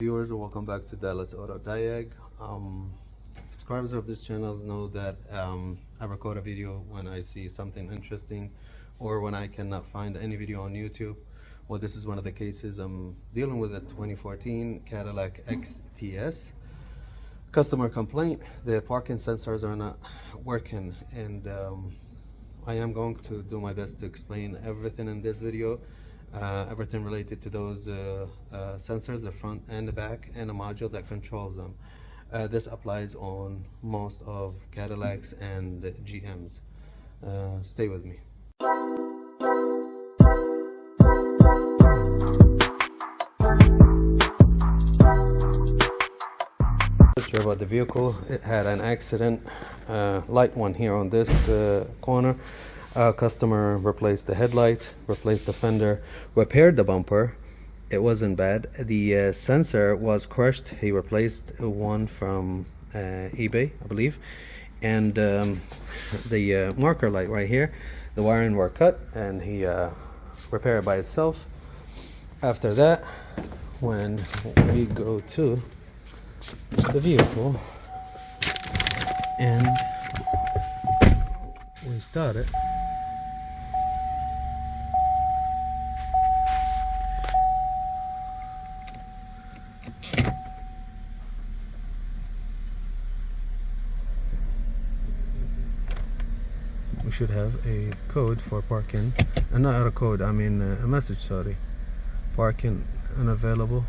Viewers, welcome back to Dallas Auto Diag. Subscribers of this channel know that I record a video when I see something interesting or when I cannot find any video on YouTube. Well, this is one of the cases. I'm dealing with a 2014 Cadillac XTS. Customer complaint: the parking sensors are not working, and I am going to do my best to explain everything in this video. Everything related to those sensors, the front and the back, and a module that controls them. This applies on most of Cadillacs and GMs. Stay with me. Picture about the vehicle. It had an accident, light one here on this corner. Customer replaced the headlight, replaced the fender, repaired the bumper. It wasn't bad. The sensor was crushed. He replaced one from eBay, I believe, and the marker light right here, the wiring were cut, and he repaired it by itself. After that, when we go to the vehicle and we start it, we should have a code for parking, and not a code, I mean a message, sorry. Parking unavailable.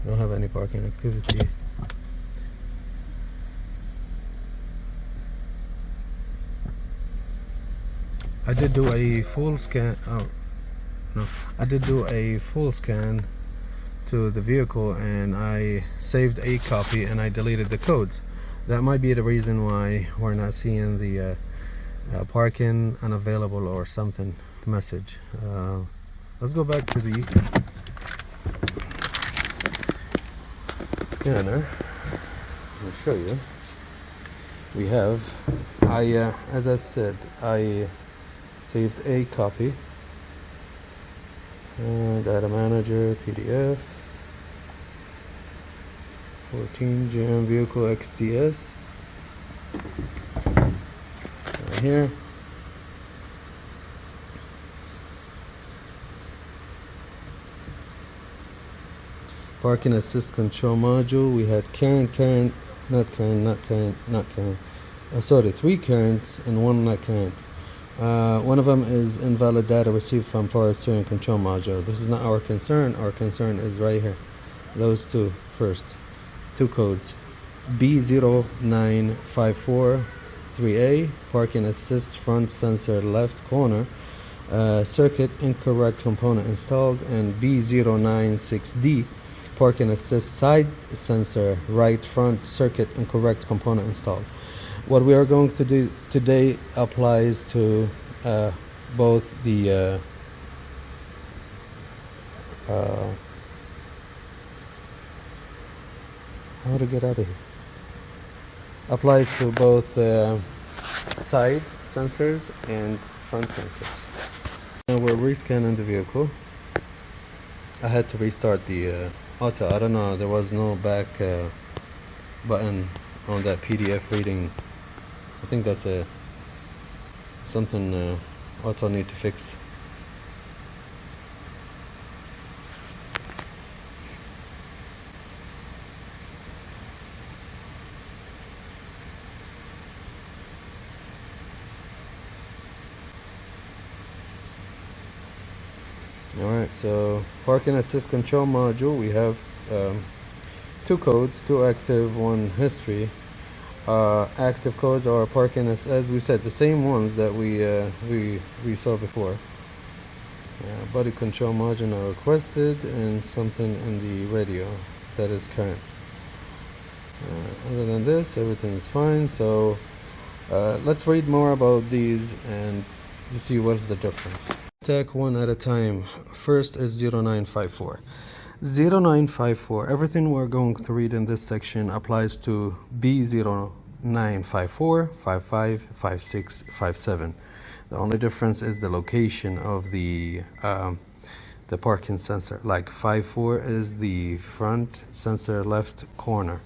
Don't have any parking activity. I did do a full scan. Oh no, I did do a full scan to the vehicle, and I saved a copy and I deleted the codes. That might be the reason why we're not seeing the parking unavailable or something message. Let's go back to the scanner. I'll show you. We have, as I said, I saved a copy. Data manager, PDF, 14 GM vehicle XTS, right here. Parking assist control module. We had sorry, 3 currents and 1 not current. One of them is invalid data received from power steering control module. This is not our concern. Our concern is right here. Those two first. 2 codes. B0954 3A Parking Assist front sensor left corner circuit incorrect component installed, and B096D Parking Assist side sensor right front circuit incorrect component installed. What we are going to do today applies to both the how to get out of here. Applies to both side sensors and front sensors. Now we're rescanning the vehicle. I had to restart the Autel. I don't know, there was no back button on that PDF reading. I think that's something Autel need to fix. Alright, so parking assist control module, we have 2 codes, 2 active, 1 history. Active codes are parking as we said, the same ones that we saw before. Body control module are requested, and something in the radio that is current. Other than this, everything is fine. So let's read more about these and to see what's the difference. Take one at a time. First is 0954. 0954, everything we're going to read in this section applies to B0 B0954 55 56 57. The only difference is the location of the parking sensor. Like 54 is the front sensor left corner.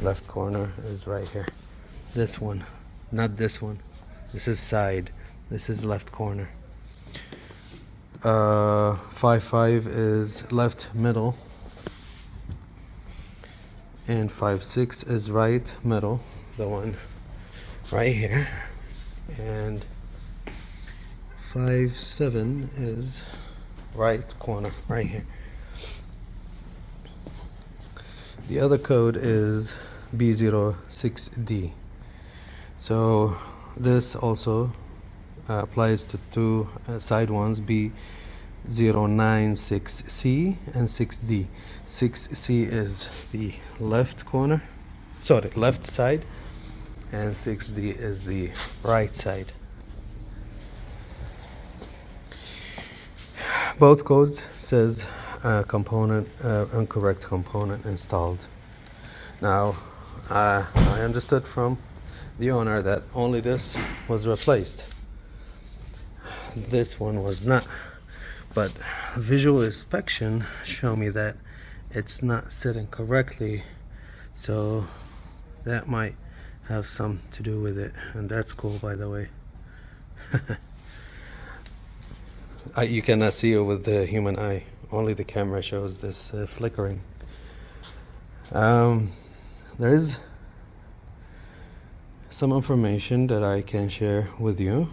Left corner is right here. This one, not this one. This is side. This is left corner. 55 is left middle, and 56 is right middle, the one right here, and 57 is right corner right here. The other code is B06D. So this also applies to two side ones, B096C and 6D. 6C is the left corner, sorry, left side, and 6D is the right side. Both codes says incorrect component installed. Now I understood from the owner that only this was replaced. This one was not, but visual inspection show me that it's not sitting correctly, so that might have some to do with it, and that's cool, by the way. You cannot see it with the human eye, only the camera shows this flickering. There is some information that I can share with you.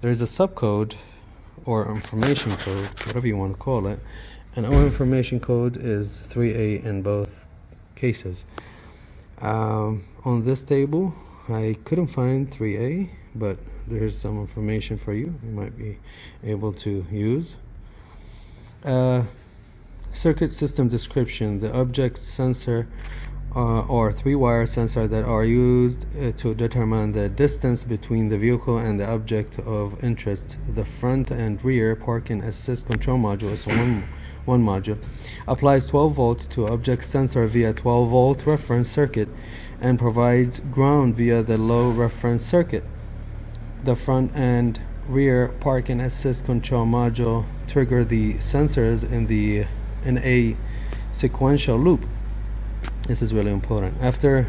There is a subcode or information code, whatever you want to call it, and our information code is 3A in both cases. On this table I couldn't find 3A, but there's some information for you might be able to use. Circuit system description: the object sensor or three-wire sensor that are used to determine the distance between the vehicle and the object of interest. The front and rear parking assist control module is one module. Applies 12 volt to object sensor via 12 volt reference circuit and provides ground via the low reference circuit. The front and rear parking assist control module trigger the sensors in a sequential loop. This is really important. After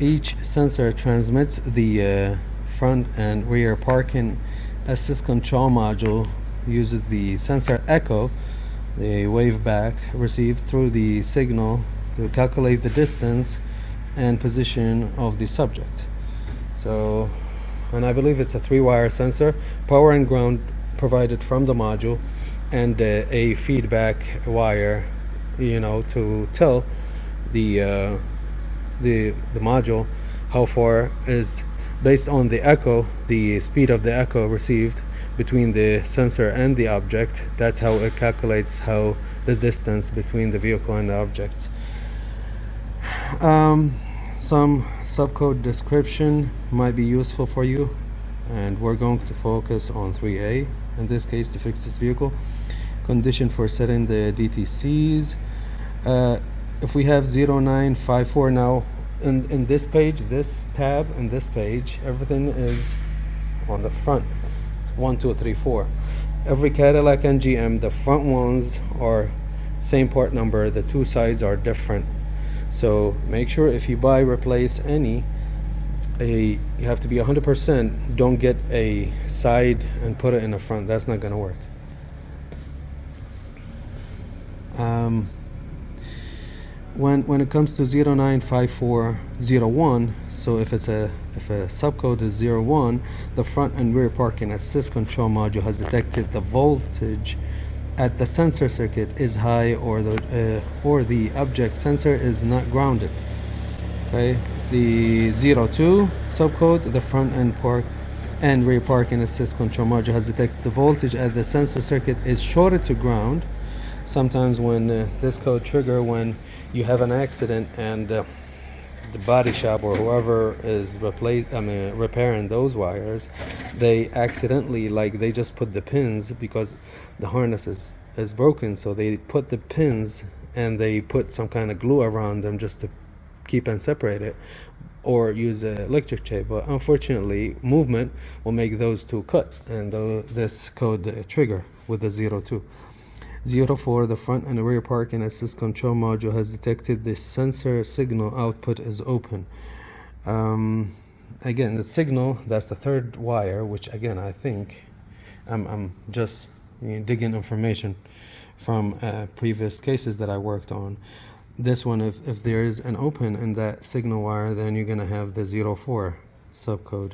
each sensor transmits, the front and rear parking assist control module uses the sensor echo, the wave back received through the signal, to calculate the distance and position of the subject. So, and I believe it's a three-wire sensor, power and ground provided from the module, and a feedback wire, to tell the module how far is, based on the echo, the speed of the echo received between the sensor and the object. That's how it calculates how the distance between the vehicle and the objects. Some subcode description might be useful for you, and we're going to focus on 3A in this case to fix this vehicle. Condition for setting the DTCs. If we have 0954 now, in this page, this tab and this page, everything is on the front. 1, 2, 3, 4. Every Cadillac and GM, the front ones are same part number, the two sides are different. So make sure if you buy, replace any, you have to be 100%. Don't get a side and put it in the front. That's not gonna work. When it comes to 095401, so if a subcode is 01, the front and rear parking assist control module has detected the voltage at the sensor circuit is high, or the object sensor is not grounded. Okay, the 02 subcode, the front and rear parking assist control module has detected the voltage at the sensor circuit is shorted to ground. Sometimes when this code trigger, when you have an accident and the body shop or whoever is repairing those wires, they accidentally, they just put the pins, because the harness is broken, so they put the pins and they put some kind of glue around them just to keep and separate it, or use an electric tape, but unfortunately movement will make those two cut, and this code trigger with the 02. 04, the front and rear parking assist control module has detected the sensor signal output is open. Again, the signal, that's the third wire, which again I think I'm just digging information from previous cases that I worked on. This one, if there is an open in that signal wire, then you're gonna have the 04 subcode.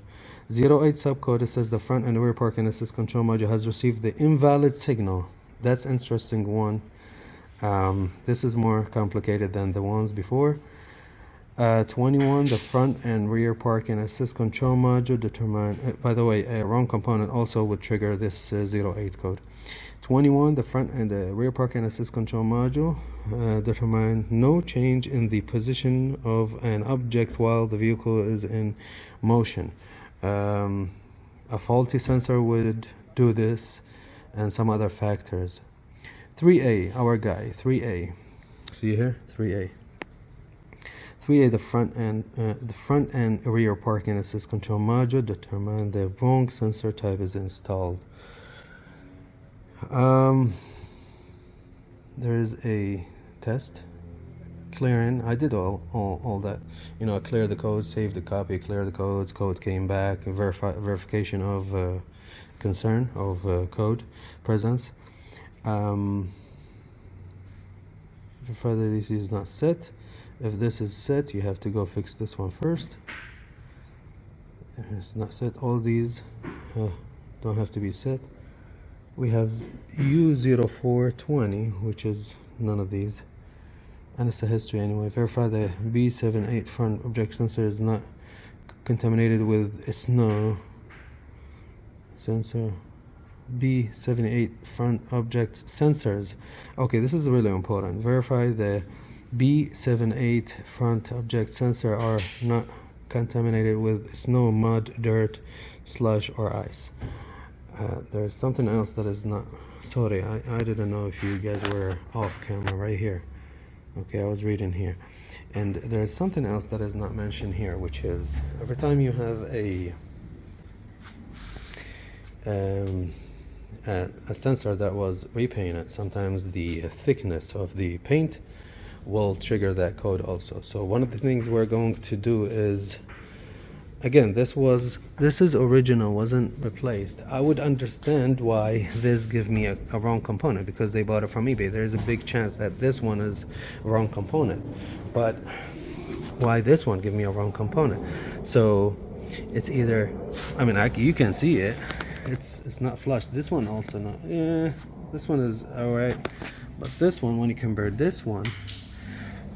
08 subcode, it says the front and rear parking assist control module has received the invalid signal. That's interesting one. This is more complicated than the ones before. 21, the front and rear parking assist control module determine, by the way, a wrong component also would trigger this 08 code. 21, the front and the rear parking assist control module determine no change in the position of an object while the vehicle is in motion. A faulty sensor would do this, and some other factors. 3A, our guy, 3A. See here, 3A. 3A, the front and rear parking assist control module determine the wrong sensor type is installed. There is a test clearing. I did all that. I cleared the code, saved the copy, cleared the codes, code came back, verification of concern of code presence. Verify that this is not set. If this is set, you have to go fix this one first. If it's not set, all these don't have to be set. We have U0420, which is none of these, and it's a history anyway. Verify the B78 front object sensor is not contaminated with snow. Sensor B78 front object sensors. Okay, this is really important. Verify the B78 front object sensor are not contaminated with snow, mud, dirt, slush, or ice. There's something else that is not. Sorry, I didn't know if you guys were off camera right here. Okay, I was reading here, and there's something else that is not mentioned here, which is every time you have a sensor that was repainted, sometimes the thickness of the paint will trigger that code also. So one of the things we're going to do is, again, this is original, wasn't replaced. I would understand why this give me a wrong component, because they bought it from eBay. There's a big chance that this one is a wrong component, but why this one give me a wrong component? So it's either, I mean, you can see it, it's not flush. This one also not, yeah, this one is all right, but this one, when you compare this one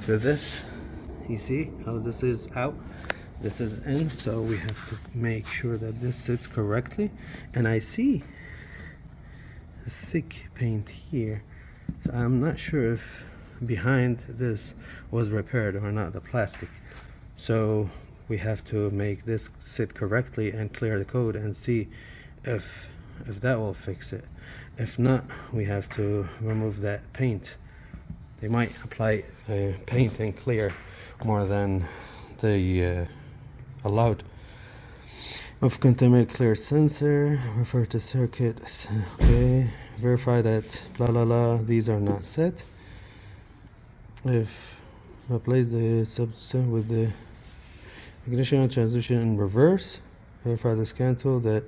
to this, you see how this is out, this is in, so we have to make sure that this sits correctly. And I see a thick paint here, so I'm not sure if behind this was repaired or not, the plastic. So we have to make this sit correctly and clear the code and see if that will fix it. If not, we have to remove that paint. They might apply paint and clear more than they allowed. Of contaminate clear sensor, refer to circuit. Okay, verify that blah blah blah, these are not set. If replace the subsystem with the ignition and transmission in reverse, verify the scan tool that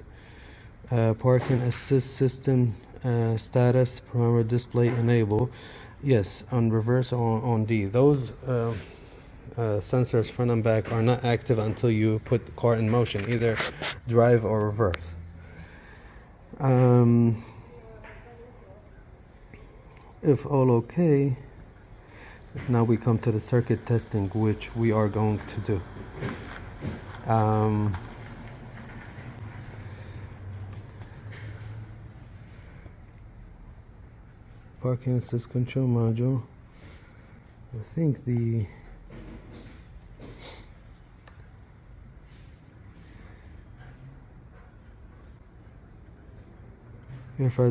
parking assist system status parameter display enable. Yes, on reverse on D. Those sensors front and back are not active until you put the car in motion, either drive or reverse. If all okay, now we come to the circuit testing, which we are going to do. Parking assist control module. I think the verify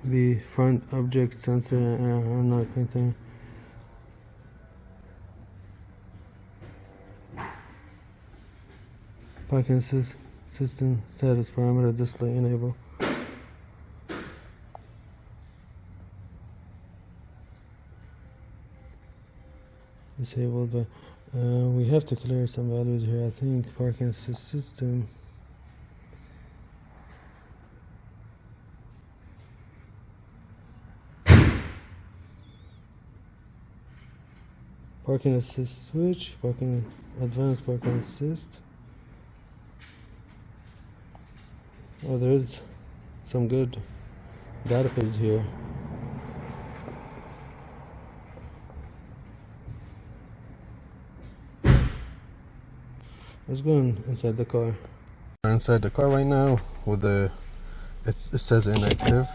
the front object sensor are not contained. Parking Assist system status parameter display enable. Disabled, but we have to clear some values here. I think Parking Assist system. Parking Assist switch, advanced Parking Assist. Oh, there is some good data page here. Let's go inside the car. We're inside the car right now with the it says inactive.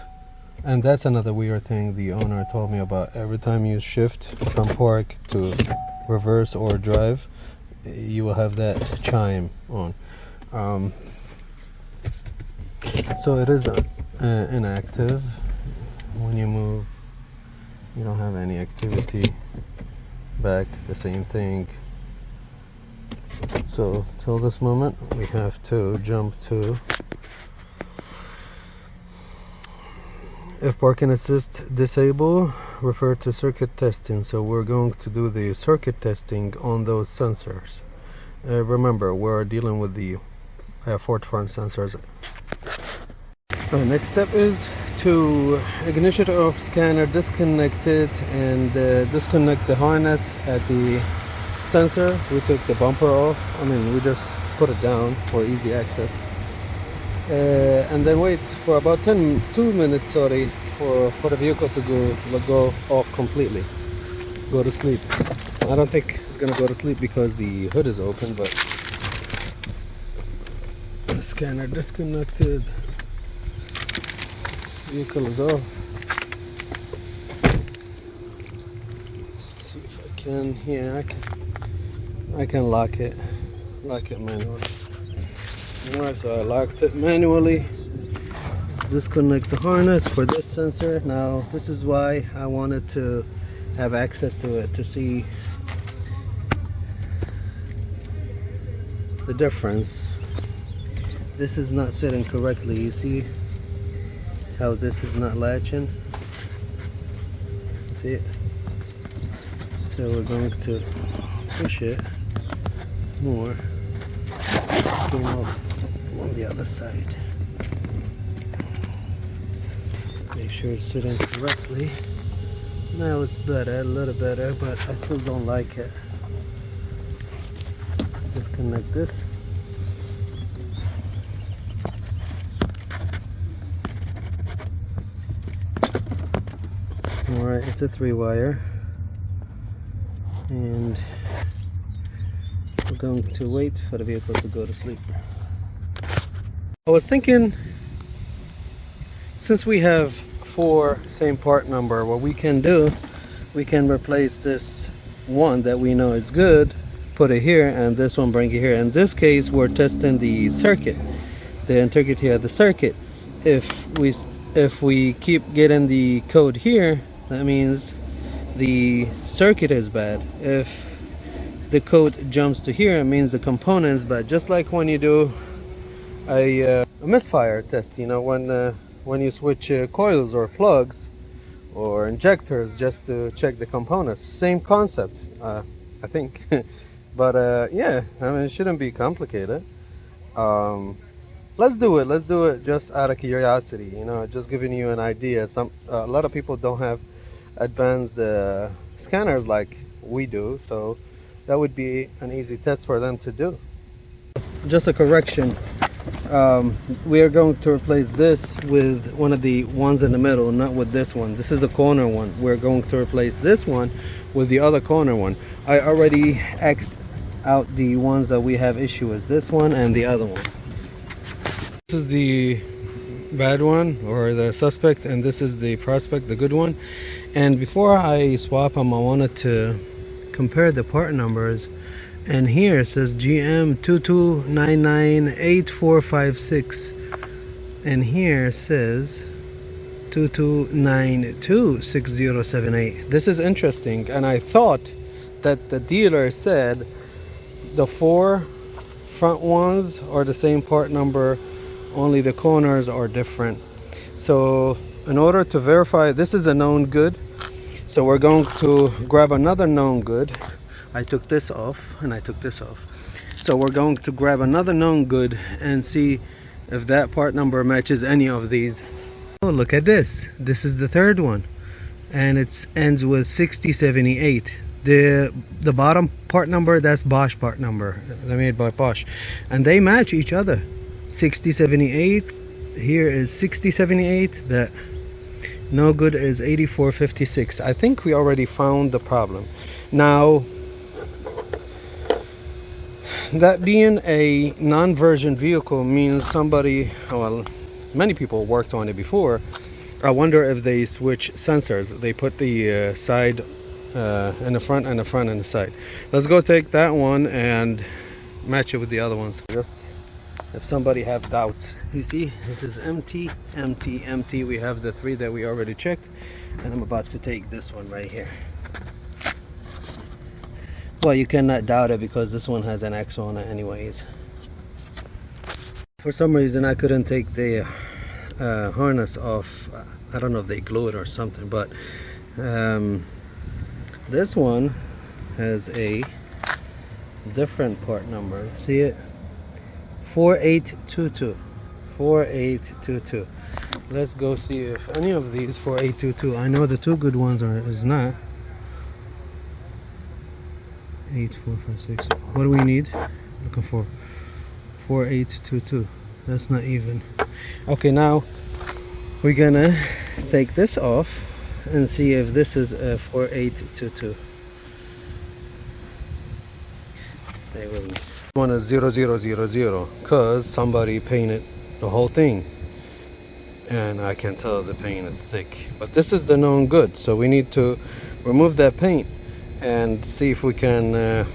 And that's another weird thing the owner told me about. Every time you shift from park to reverse or drive, you will have that chime on. So it is inactive. When you move, you don't have any activity. Back, the same thing. So till this moment, we have to jump to if Parking Assist disable, refer to circuit testing. So we're going to do the circuit testing on those sensors. Remember, we're dealing with the Ford front sensors. Next step is to ignition off scanner, disconnect it, and disconnect the harness at the sensor. We took the bumper off. I mean, we just put it down for easy access. And then wait for about 2 minutes, sorry, for the vehicle to go off completely, go to sleep. I don't think it's gonna go to sleep because the hood is open, but the scanner disconnected, vehicle is off. Let's see if I can. Yeah, I can lock it manually. Alright, so I locked it manually. Let's disconnect the harness for this sensor. Now this is why I wanted to have access to it, to see the difference. This is not sitting correctly. You see how this is not latching? See it? So we're going to push it more. Came off on the other side. Make sure it's sitting correctly. Now it's better, a little better, but I still don't like it. Disconnect this. Alright, it's a 3-wire. And we're going to wait for the vehicle to go to sleep. I was thinking, since we have 4 same part number, what we can do, we can replace this one that we know is good, put it here, and this one bring it here. In this case, we're testing the circuit, the integrity of the circuit. If we keep getting the code here, that means the circuit is bad. If the code jumps to here, it means the component is bad. Just like when you do a misfire test, you know, when you switch coils or plugs or injectors just to check the components. Same concept, I think. But yeah, I mean, it shouldn't be complicated. Let's do it just out of curiosity, you know, just giving you an idea. A lot of people don't have advanced scanners like we do, so that would be an easy test for them to do. Just a correction, we are going to replace this with one of the ones in the middle, not with this one. This is a corner one. We're going to replace this one with the other corner one. I already X'd out the ones that we have issue with, this one and the other one. This is the bad one, or the suspect, and this is the prospect, the good one. And before I swap them, I wanted to compare the part numbers. And here it says GM 22998456, and here it says 22926078. This is interesting, and I thought that the dealer said the 4 front ones are the same part number, only the corners are different. So in order to verify, this is a known good, so we're going to grab another known good. I took this off and I took this off, so we're going to grab another known good and see if that part number matches any of these. Oh, look at this. This is the third one, and it ends with 6078. The bottom part number, that's Bosch part number. They're made by Bosch, and they match each other. 6078 here is 6078. That no good is 8456. I think we already found the problem. Now, that being a non-version vehicle means somebody, well, many people worked on it before. I wonder if they switch sensors. They put the side in the front and the front and the side. Let's go take that one and match it with the other ones. Just if somebody have doubts. You see, this is empty, empty, empty. We have the three that we already checked, and I'm about to take this one right here. Well, you cannot doubt it because this one has an X on it anyways. For some reason I couldn't take the harness off. I don't know if they glue it or something, but this one has a different part number. See it? 4822. 4822. Let's go see if any of these 4822. I know the two good ones is not. 8456. What do we need? Looking for 4822. That's not even. Okay, now we're gonna take this off and see if this is a 4822. Stay with me. One is 0000 because somebody painted the whole thing, and I can tell the paint is thick. But this is the known good, so we need to remove that paint and see if we can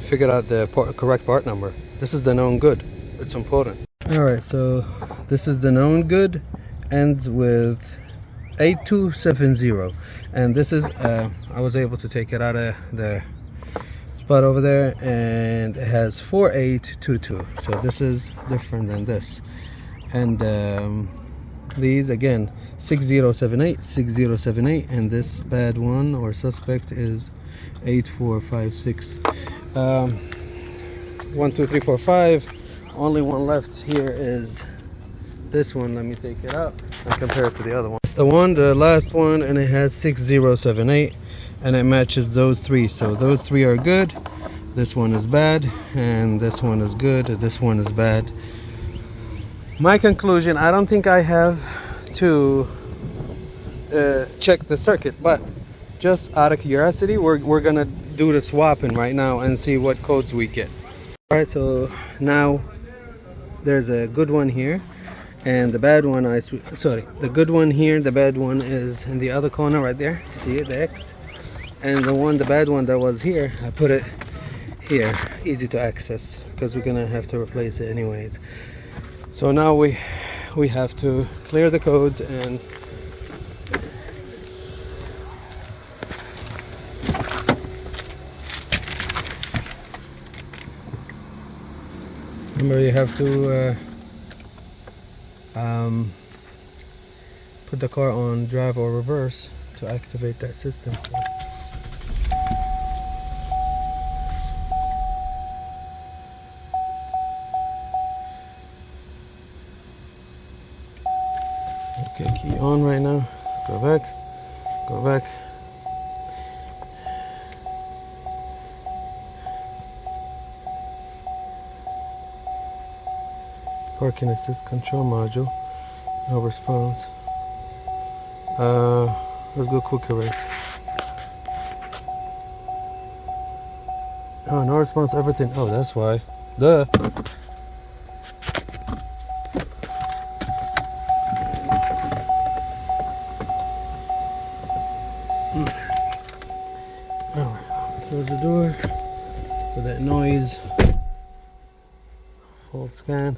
figure out the correct part number. This is the known good. It's important. Alright, so this is the known good, ends with 8270, and this is I was able to take it out of the spot over there, and it has 4822. So this is different than this. And these again 6078, 6078, and this bad one or suspect is 8456. 1 2 3 4 5. Only one left here is this one. Let me take it out and compare it to the other one. It's the one, the last one, and it has 6078, and it matches those three. So those three are good. This one is bad, and this one is good. This one is bad. My conclusion: I don't think I have to check the circuit, but just out of curiosity, we're gonna do the swapping right now and see what codes we get. All right, so now there's a good one here, and the bad one the good one here, the bad one is in the other corner right there. See it, the X, and the bad one that was here, I put it here, easy to access, because we're gonna have to replace it anyways. So now we have to clear the codes and remember, you have to put the car on drive or reverse to activate that system. Okay, key on right now. Let's go back. Go back. Parking assist control module. No response. Let's go quick erase. Oh, no response, everything. Oh, that's why. Duh. Alright, close the door with that noise. Hold scan.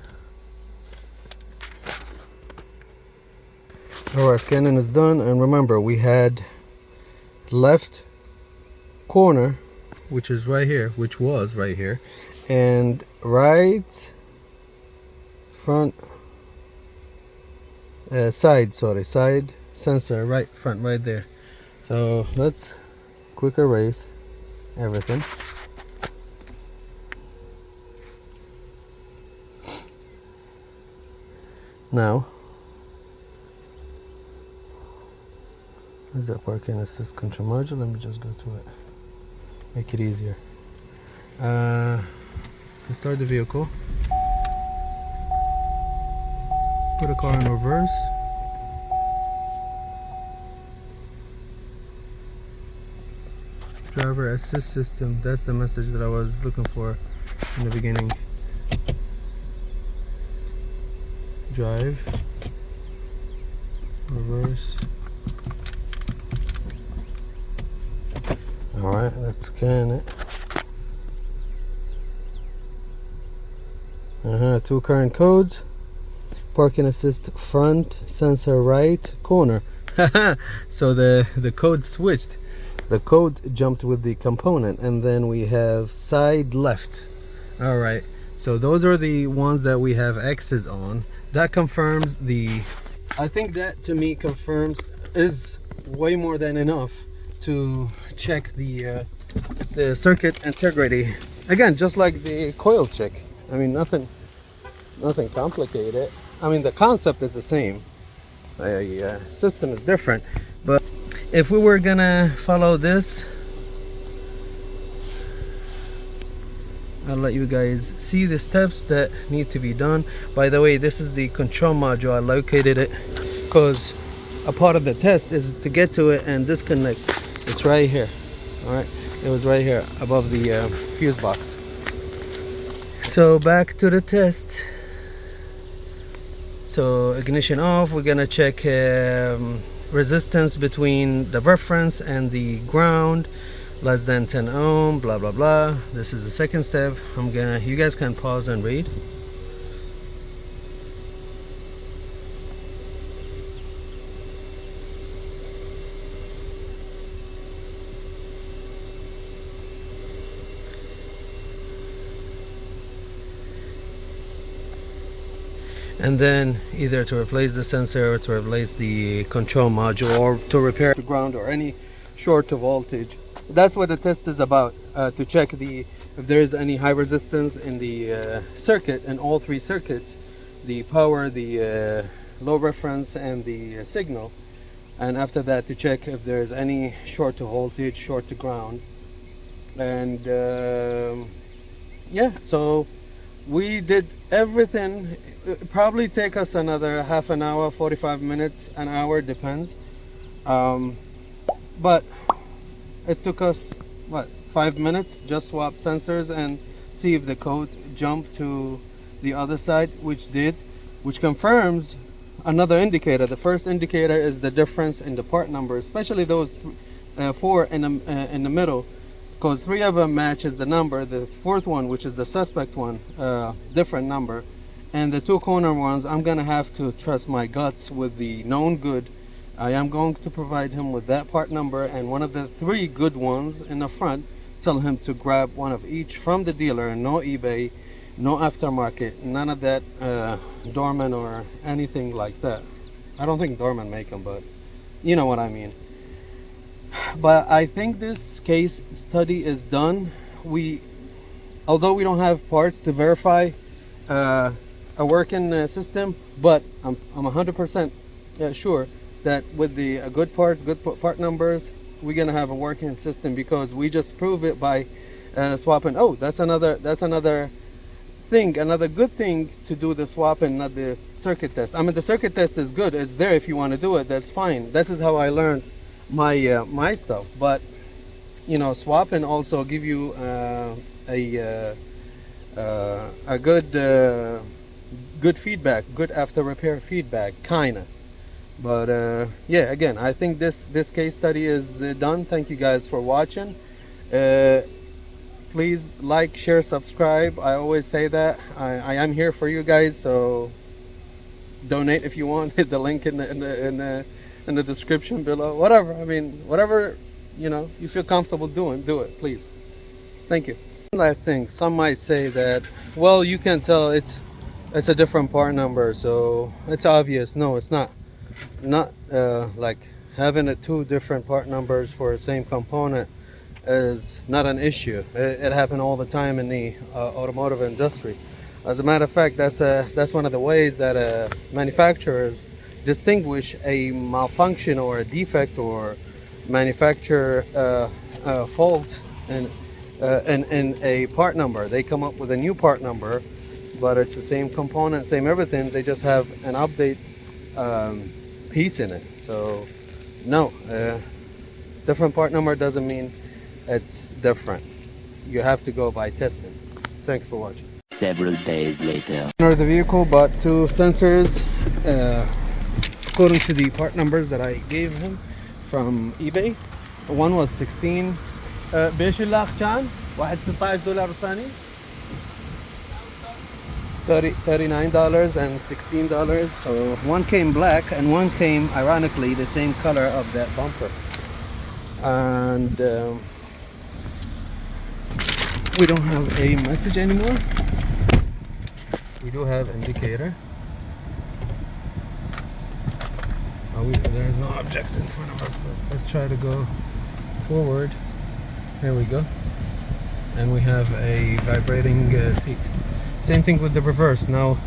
Alright, scanning is done, and remember, we had left corner, which is right here, which was right here, and right front side sensor right front right there. So let's quick erase everything. Now is that parking assist control module? Let me just go to it, make it easier. To start the vehicle, put a car in reverse, driver assist system. That's the message that I was looking for in the beginning. Drive, reverse. Alright, let's scan it. Two current codes. Parking assist front sensor right corner. So the code switched. The code jumped with the component, and then we have side left. Alright, so those are the ones that we have X's on. That confirms the, I think that to me confirms, is way more than enough to check the circuit integrity. Again, just like the coil check. I mean, nothing complicated. I mean, the concept is the same. The system is different. But if we were gonna follow this, I'll let you guys see the steps that need to be done. By the way, this is the control module. I located it because a part of the test is to get to it and disconnect. It's right here. All right, it was right here above the fuse box. So back to the test. So ignition off. We're gonna check resistance between the reference and the ground, less than 10 ohm, blah blah blah. This is the second step. You guys can pause and read. And then either to replace the sensor or to replace the control module or to repair the ground or any short of voltage. That's what the test is about, to check if there is any high resistance in the circuit, in all three circuits, the power, the low reference, and the signal. And after that, to check if there is any short to voltage, short to ground. And yeah, so we did everything. It probably take us another half an hour, 45 minutes, an hour, depends. But it took us, what, 5 minutes? Just swap sensors and see if the code jumped to the other side, which did, which confirms another indicator. The first indicator is the difference in the part number, especially those four in the middle, because three of them matches the number. The fourth one, which is the suspect one, different number. And the two corner ones, I'm gonna have to trust my guts with the known good. I am going to provide him with that part number, and one of the three good ones in the front, tell him to grab one of each from the dealer. No eBay, no aftermarket, none of that Dorman or anything like that. I don't think Dorman make them, but you know what I mean. But I think this case study is done. Although we don't have parts to verify a working system, but I'm 100% sure that with the good parts, good part numbers, we're gonna have a working system, because we just prove it by swapping. Oh, that's another thing, another good thing to do the swapping, not the circuit test. I mean, the circuit test is good. It's there if you want to do it. That's fine. This is how I learned my my stuff. But you know, swapping also give you a good feedback, good after repair feedback, kinda. But yeah, again, I think this case study is done. Thank you guys for watching. Please like, share, subscribe. I always say that I am here for you guys, so donate if you want. Hit the link in the description below. Whatever, I mean, whatever, you know, you feel comfortable doing, do it, please. Thank you. Last thing, some might say that, well, you can tell it's a different part number, so it's obvious. No, it's not like having two different part numbers for the same component is not an issue. It happens all the time in the automotive industry. As a matter of fact, that's one of the ways that manufacturers distinguish a malfunction or a defect or manufacturer fault in a part number. They come up with a new part number, but it's the same component, same everything. They just have an update piece in it. So no, different part number doesn't mean it's different. You have to go by testing. Thanks for watching. Several days later. The vehicle bought two sensors according to the part numbers that I gave him from eBay. One was 16 بيش اللاخ كان واحد $16 والثاني $39 and $16. So one came black and one came ironically the same color of that bumper. And we don't have a message anymore. We do have indicator. There's no objects in front of us, but let's try to go forward. There we go. And we have a vibrating seat. Same thing with the reverse. Now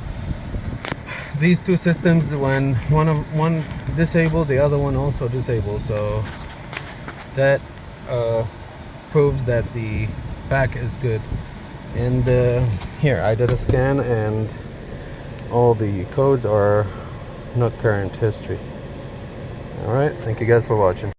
these two systems, when one disabled, the other one also disabled, so that proves that the back is good. And here I did a scan and all the codes are not current history. Alright, thank you guys for watching.